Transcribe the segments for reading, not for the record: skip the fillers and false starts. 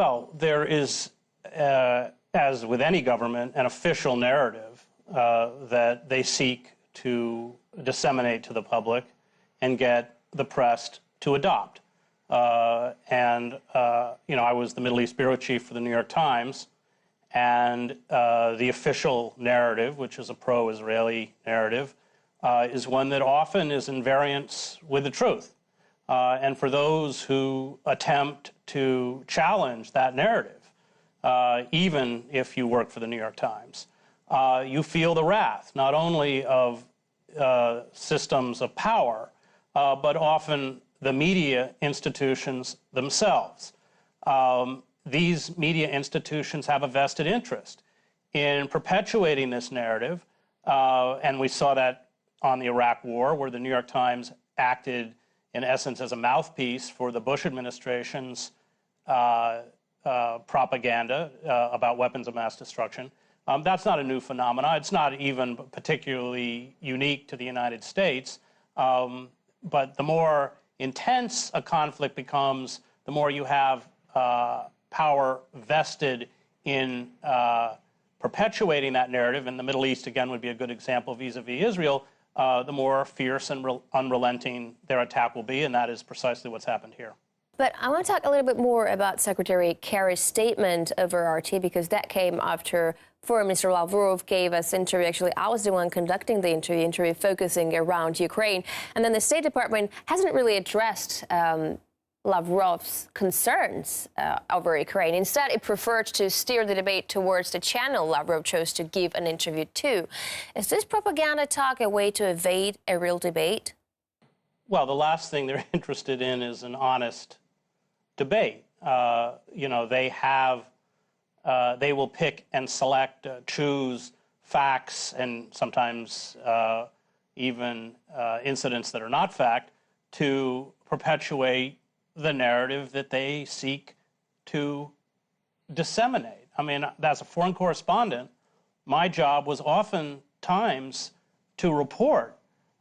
Well, there is, as with any government, an official narrative that they seek to disseminate to the public and get the press to adopt. I was the Middle East bureau chief for the New York Times, and the official narrative, which is a pro-Israeli narrative, is one that often is in variance with the truth. And for those who attempt to challenge that narrative, even if you work for the New York Times, you feel the wrath, not only of systems of power, but often the media institutions themselves. These media institutions have a vested interest in perpetuating this narrative, and we saw that on the Iraq War, where the New York Times acted, in essence, as a mouthpiece for the Bush administration's propaganda about weapons of mass destruction. That's not a new phenomenon. It's not even particularly unique to the United States. But the more intense a conflict becomes, the more you have power vested in perpetuating that narrative. And the Middle East, again, would be a good example vis-a-vis Israel. The more fierce and unrelenting their attack will be, and that is precisely what's happened here. But I want to talk a little bit more about Secretary Kerry's statement over RT, because that came after Foreign Minister Lavrov gave us an interview. Actually, I was the one conducting the interview focusing around Ukraine. And then the State Department hasn't really addressed Lavrov's concerns over Ukraine. Instead, it preferred to steer the debate towards the channel Lavrov chose to give an interview to. Is this propaganda talk a way to evade a real debate? Well, the last thing they're interested in is an honest debate. They will pick and select, choose facts and sometimes even incidents that are not fact to perpetuate the narrative that they seek to disseminate. I mean, as a foreign correspondent, my job was oftentimes to report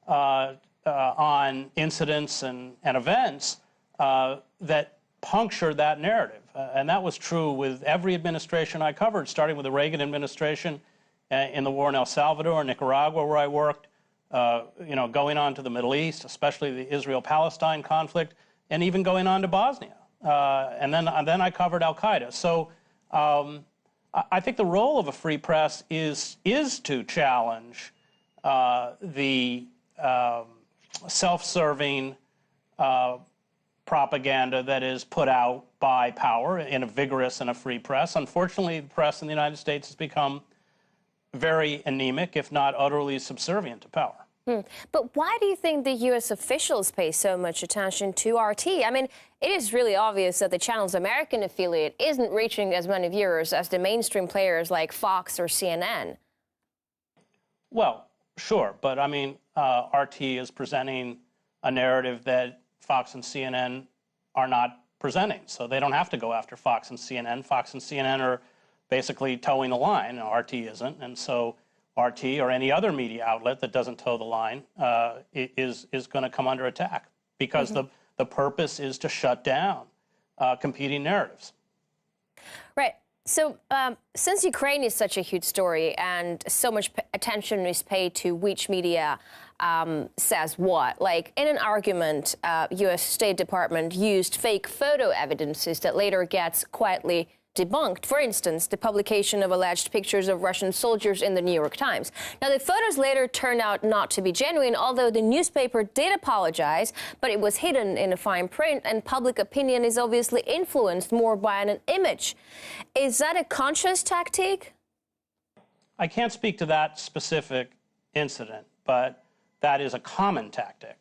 on incidents and events that punctured that narrative. And that was true with every administration I covered, starting with the Reagan administration in the war in El Salvador and Nicaragua, where I worked, going on to the Middle East, especially the Israel-Palestine conflict, and even going on to Bosnia. And then I covered Al-Qaeda. So I think the role of a free press is to challenge the self-serving propaganda that is put out by power in a vigorous and a free press. Unfortunately, the press in the United States has become very anemic, if not utterly subservient to power. But why do you think the U.S. officials pay so much attention to RT? I mean, it is really obvious that the channel's American affiliate isn't reaching as many viewers as the mainstream players like Fox or CNN. Well, sure, but I mean, RT is presenting a narrative that Fox and CNN are not presenting, so they don't have to go after Fox and CNN. Fox and CNN are basically towing the line, and RT isn't, and so RT or any other media outlet that doesn't toe the line is going to come under attack, because the purpose is to shut down competing narratives. Right. So since Ukraine is such a huge story and so much attention is paid to which media says what, like in an argument, U.S. State Department used fake photo evidences that later gets quietly debunked. For instance, the publication of alleged pictures of Russian soldiers in the New York Times. Now, the photos later turned out not to be genuine, although the newspaper did apologize, but it was hidden in a fine print, and public opinion is obviously influenced more by an image. Is that a conscious tactic? I can't speak to that specific incident, but that is a common tactic.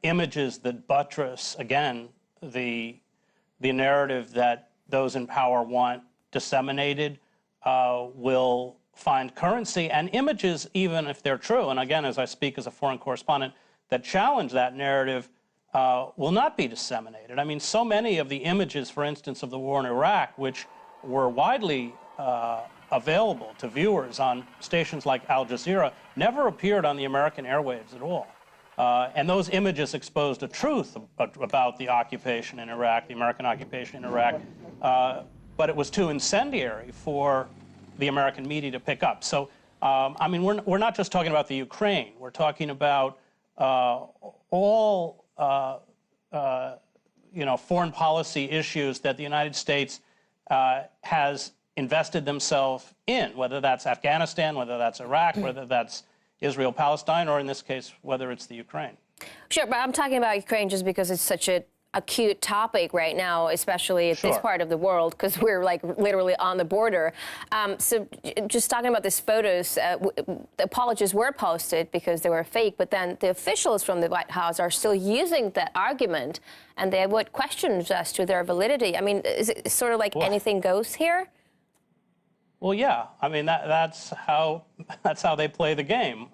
Images that buttress, again, the narrative that those in power want disseminated will find currency, and images, even if they're true, and again, as I speak as a foreign correspondent, that challenge that narrative will not be disseminated. I mean, so many of the images, for instance, of the war in Iraq, which were widely available to viewers on stations like Al Jazeera, never appeared on the American airwaves at all. And those images exposed a truth about the occupation in Iraq, the American occupation in Iraq, but it was too incendiary for the American media to pick up. So, I mean, we're not just talking about the Ukraine. We're talking about all foreign policy issues that the United States has invested themselves in, whether that's Afghanistan, whether that's Iraq, whether that's Israel, Palestine, or in this case, whether it's the Ukraine. Sure, but I'm talking about Ukraine just because it's such an acute topic right now, especially in this part of the world, because we're like literally on the border. So just talking about these photos, the apologies were posted because they were fake, but then the officials from the White House are still using that argument, and they would question as to their validity. I mean, is it sort of like anything goes here? Well, yeah. I mean, that's how they play the game.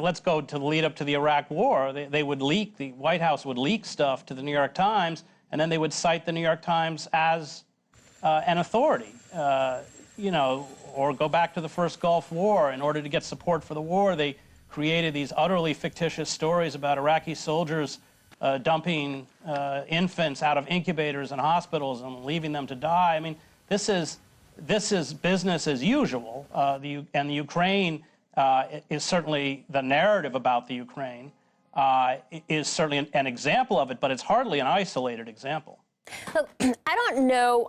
Let's go to the lead up to the Iraq War. They would leak, the White House would leak stuff to the New York Times, and then they would cite the New York Times as an authority, or go back to the first Gulf War. In order to get support for the war, they created these utterly fictitious stories about Iraqi soldiers dumping infants out of incubators in hospitals and leaving them to die. I mean, this is business as usual. And the Ukraine is certainly, the narrative about the Ukraine is certainly an example of it, but it's hardly an isolated example. Look, I don't know